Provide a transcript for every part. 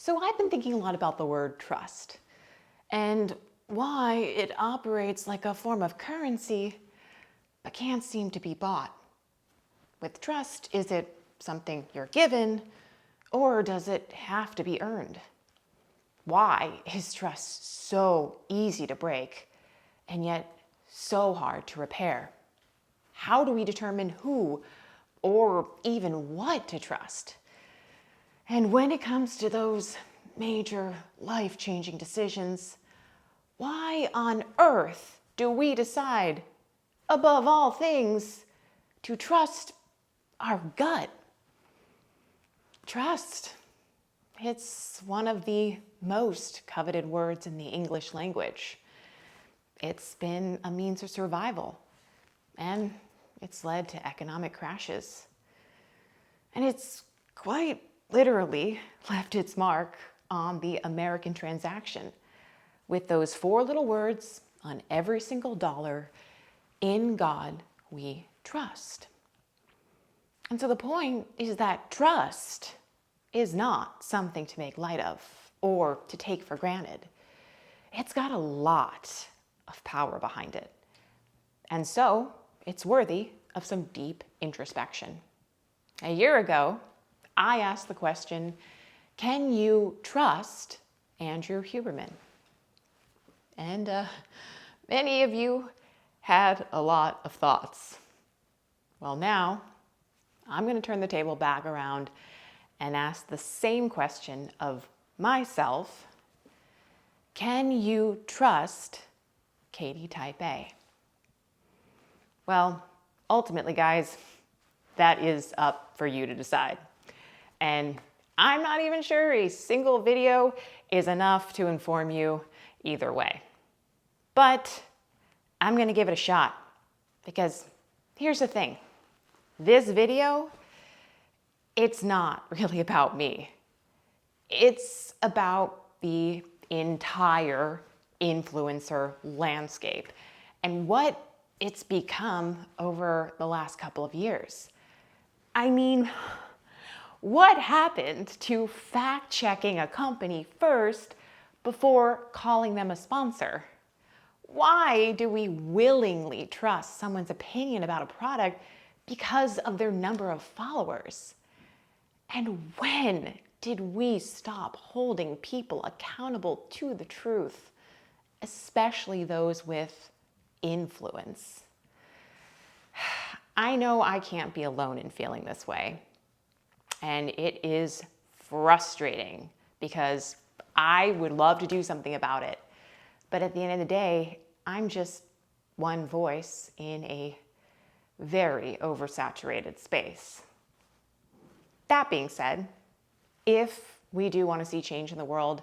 So I've been thinking a lot about the word trust and why it operates like a form of currency but can't seem to be bought. With trust, is it something you're given or does it have to be earned? Why is trust so easy to break and yet so hard to repair? How do we determine who or even what to trust? And when it comes to those major life-changing decisions, why on earth do we decide, above all things, to trust our gut? Trust. It's one of the most coveted words in the English language. It's been a means of survival, and it's led to economic crashes. And it's quite literally left its mark on the American transaction with those 4 little words on every single dollar: in God we trust. And so the point is that trust is not something to make light of or to take for granted. It's got a lot of power behind it. And so it's worthy of some deep introspection. A year ago, I asked the question, can you trust Andrew Huberman? And many of you had a lot of thoughts. Well, now I'm going to turn the table back around and ask the same question of myself. Can you trust Katie Type A? Well, ultimately, guys, that is up for you to decide. And I'm not even sure a single video is enough to inform you either way. But I'm going to give it a shot because here's the thing. This video, it's not really about me. It's about the entire influencer landscape and what it's become over the last couple of years. I mean, what happened to fact-checking a company first before calling them a sponsor? Why do we willingly trust someone's opinion about a product because of their number of followers? And when did we stop holding people accountable to the truth, especially those with influence? I know I can't be alone in feeling this way. And it is frustrating because I would love to do something about it. But at the end of the day, I'm just one voice in a very oversaturated space. That being said, if we do want to see change in the world,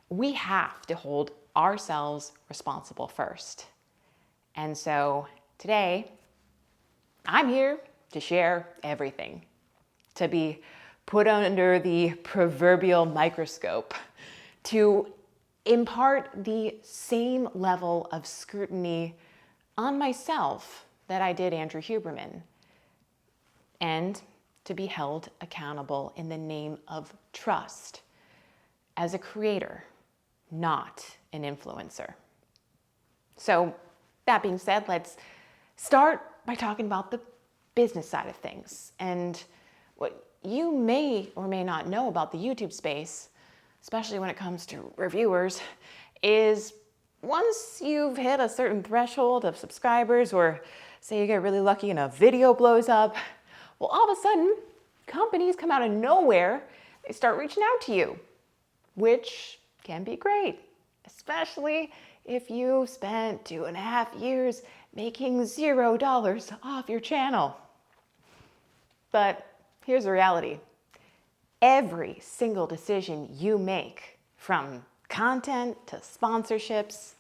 we have to hold ourselves responsible first. And so today, I'm here to share everything, to be put under the proverbial microscope, to impart the same level of scrutiny on myself that I did Andrew Huberman, and to be held accountable in the name of trust as a creator, not an influencer. So that being said, let's start by talking about the business side of things and what you may or may not know about the YouTube space, especially when it comes to reviewers, is once you've hit a certain threshold of subscribers, or say you get really lucky and a video blows up, well, all of a sudden, companies come out of nowhere, they start reaching out to you, which can be great, especially if you spent 2.5 years making $0 off your channel. But here's the reality. Every single decision you make, from content to sponsorships,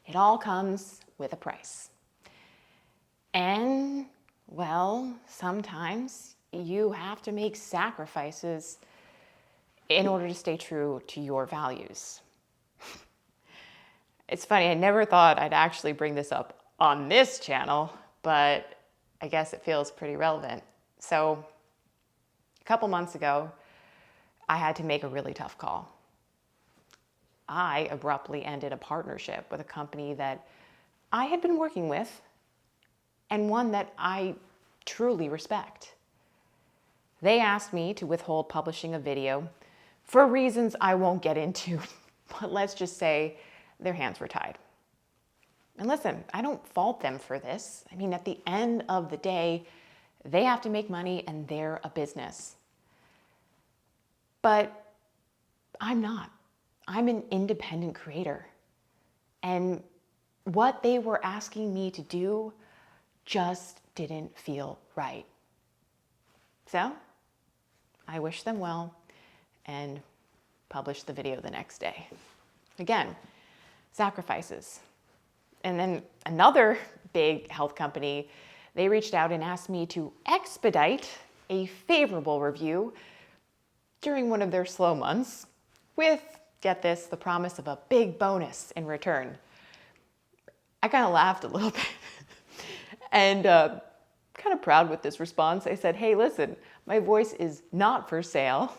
it all comes with a price. And, well, sometimes you have to make sacrifices in order to stay true to your values. It's funny, I never thought I'd actually bring this up on this channel, but I guess it feels pretty relevant. So, a couple months ago, I had to make a really tough call. I abruptly ended a partnership with a company that I had been working with and one that I truly respect. They asked me to withhold publishing a video for reasons I won't get into, but let's just say their hands were tied. And listen, I don't fault them for this. I mean, at the end of the day, they have to make money and they're a business. But I'm not. I'm an independent creator. And what they were asking me to do just didn't feel right. So I wish them well and published the video the next day. Again, sacrifices. And then another big health company, they reached out and asked me to expedite a favorable review during one of their slow months with, get this, the promise of a big bonus in return. I kind of laughed a little bit and kind of proud with this response. I said, hey, listen, my voice is not for sale.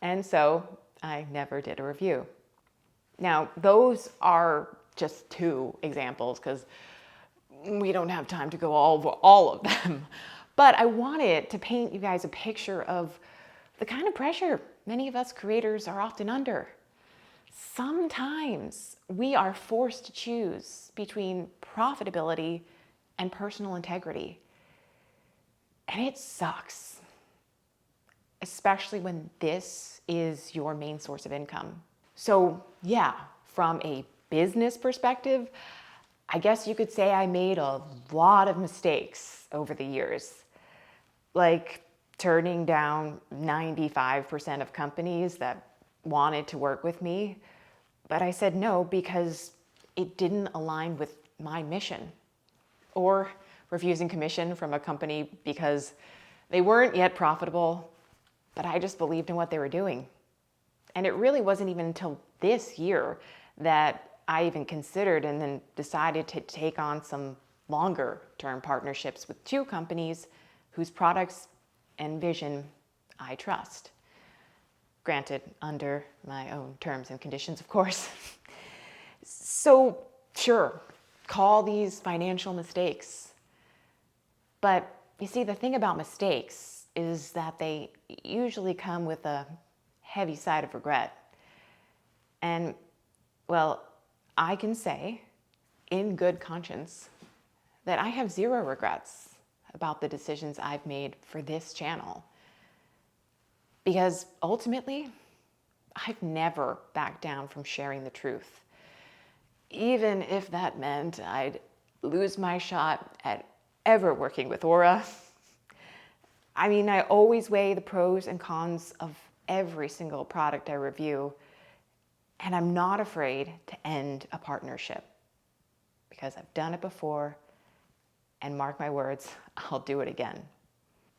And so I never did a review. Now, those are just two examples because we don't have time to go over all of them. But I wanted to paint you guys a picture of the kind of pressure many of us creators are often under. Sometimes we are forced to choose between profitability and personal integrity. And it sucks, especially when this is your main source of income. So yeah, from a business perspective, I guess you could say I made a lot of mistakes over the years, like turning down 95% of companies that wanted to work with me. But I said no because it didn't align with my mission. Or refusing commission from a company because they weren't yet profitable, but I just believed in what they were doing. And it really wasn't even until this year that I even considered and then decided to take on some longer term partnerships with two companies whose products and vision I trust. Granted, under my own terms and conditions, of course. So sure, call these financial mistakes. But you see, the thing about mistakes is that they usually come with a heavy side of regret. And well, I can say in good conscience that I have zero regrets about the decisions I've made for this channel. Because ultimately, I've never backed down from sharing the truth. Even if that meant I'd lose my shot at ever working with Aura. I mean, I always weigh the pros and cons of every single product I review, and I'm not afraid to end a partnership because I've done it before, and mark my words, I'll do it again.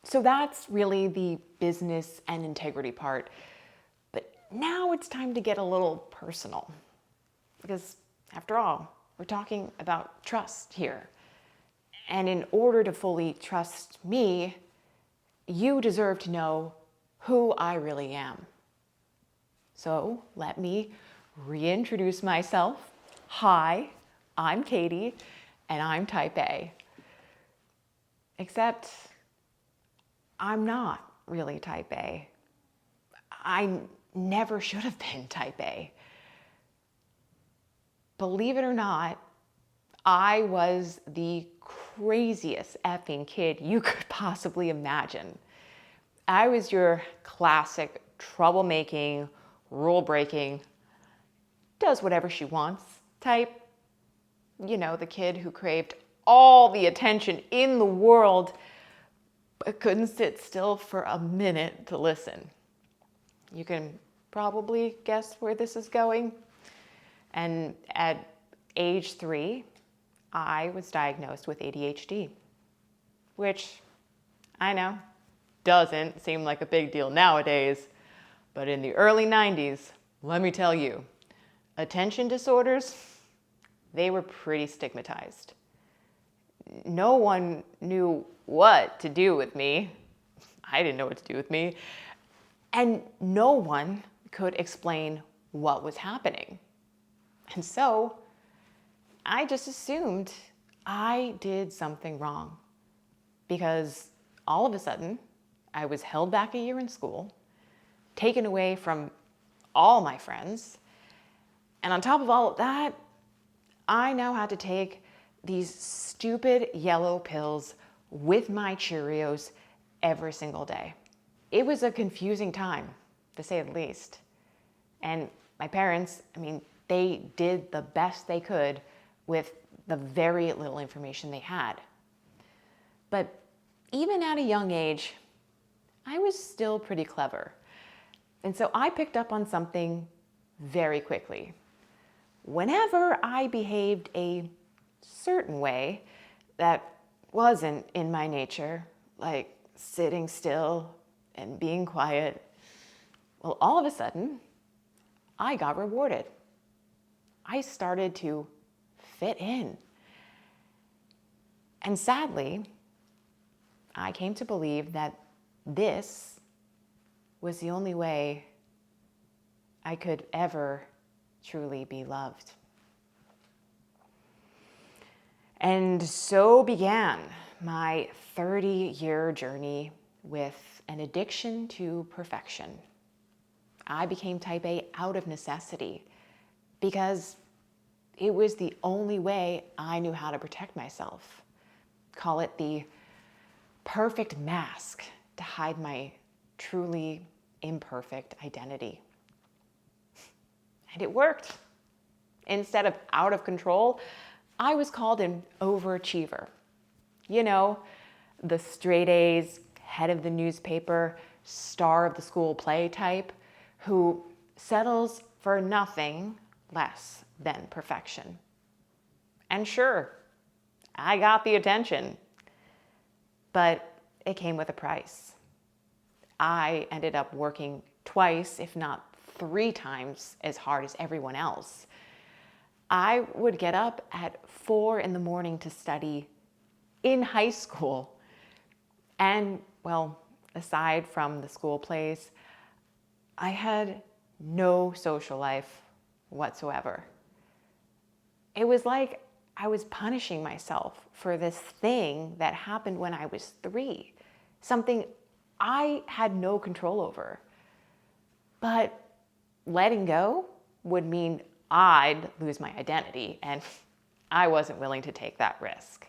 So that's really the business and integrity part. But now it's time to get a little personal because after all, we're talking about trust here. And in order to fully trust me, you deserve to know who I really am. So let me reintroduce myself. Hi, I'm Katie, and I'm type A. Except I'm not really type A. I never should have been type A. Believe it or not, I was the craziest effing kid you could possibly imagine. I was your classic troublemaking, rule-breaking, does whatever she wants type. You know, the kid who craved all the attention in the world but couldn't sit still for a minute to listen. You can probably guess where this is going. And at age 3, I was diagnosed with ADHD, which I know doesn't seem like a big deal nowadays, but in the early 90s, let me tell you, attention disorders, they were pretty stigmatized. No one knew what to do with me. I didn't know what to do with me. And no one could explain what was happening. And so I just assumed I did something wrong, because all of a sudden I was held back a year in school, taken away from all my friends. And on top of all of that, I now had to take these stupid yellow pills with my Cheerios every single day. It was a confusing time, to say the least. And my parents, they did the best they could with the very little information they had. But even at a young age, I was still pretty clever. And so I picked up on something very quickly. Whenever I behaved a certain way that wasn't in my nature, like sitting still and being quiet, well, all of a sudden, I got rewarded. I started to fit in. And sadly, I came to believe that this was the only way I could ever truly be loved. And so began my 30-year journey with an addiction to perfection. I became type A out of necessity because it was the only way I knew how to protect myself. Call it the perfect mask to hide my truly imperfect identity. And it worked. Instead of out of control, I was called an overachiever. You know, the straight A's, head of the newspaper, star of the school play type, who settles for nothing less than perfection. And sure, I got the attention, but it came with a price. I ended up working twice, if not 3 times as hard as everyone else. I would get up at 4 a.m. to study in high school. And, well, aside from the school plays, I had no social life whatsoever. It was like I was punishing myself for this thing that happened when I was 3, something I had no control over. But letting go would mean I'd lose my identity, and I wasn't willing to take that risk.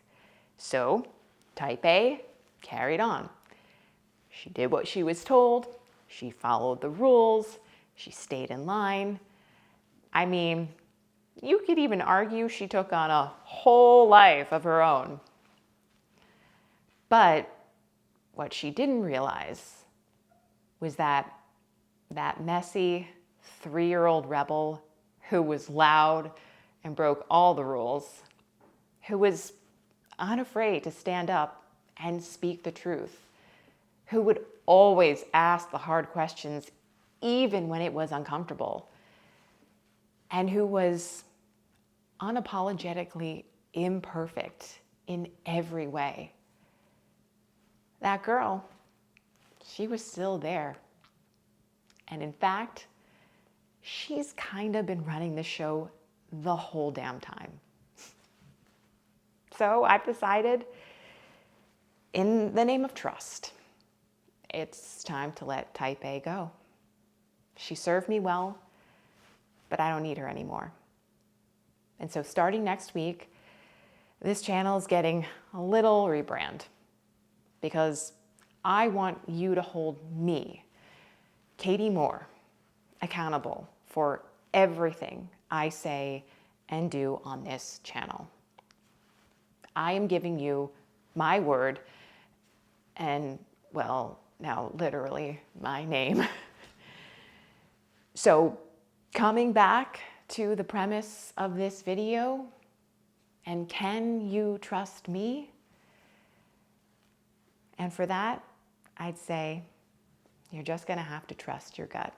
So type A carried on. She did what she was told. She followed the rules. She stayed in line. You could even argue she took on a whole life of her own. But what she didn't realize was that messy 3-year-old rebel who was loud and broke all the rules, who was unafraid to stand up and speak the truth, who would always ask the hard questions even when it was uncomfortable, and who was unapologetically imperfect in every way. That girl, she was still there. And in fact, she's kind of been running the show the whole damn time. So I've decided, in the name of trust, it's time to let type A go. She served me well, but I don't need her anymore. And so starting next week, this channel is getting a little rebrand, because I want you to hold me, Katie Moore, accountable for everything I say and do on this channel. I am giving you my word and, well, now literally my name. So coming back to the premise of this video, and can you trust me? And for that, I'd say you're just gonna have to trust your gut.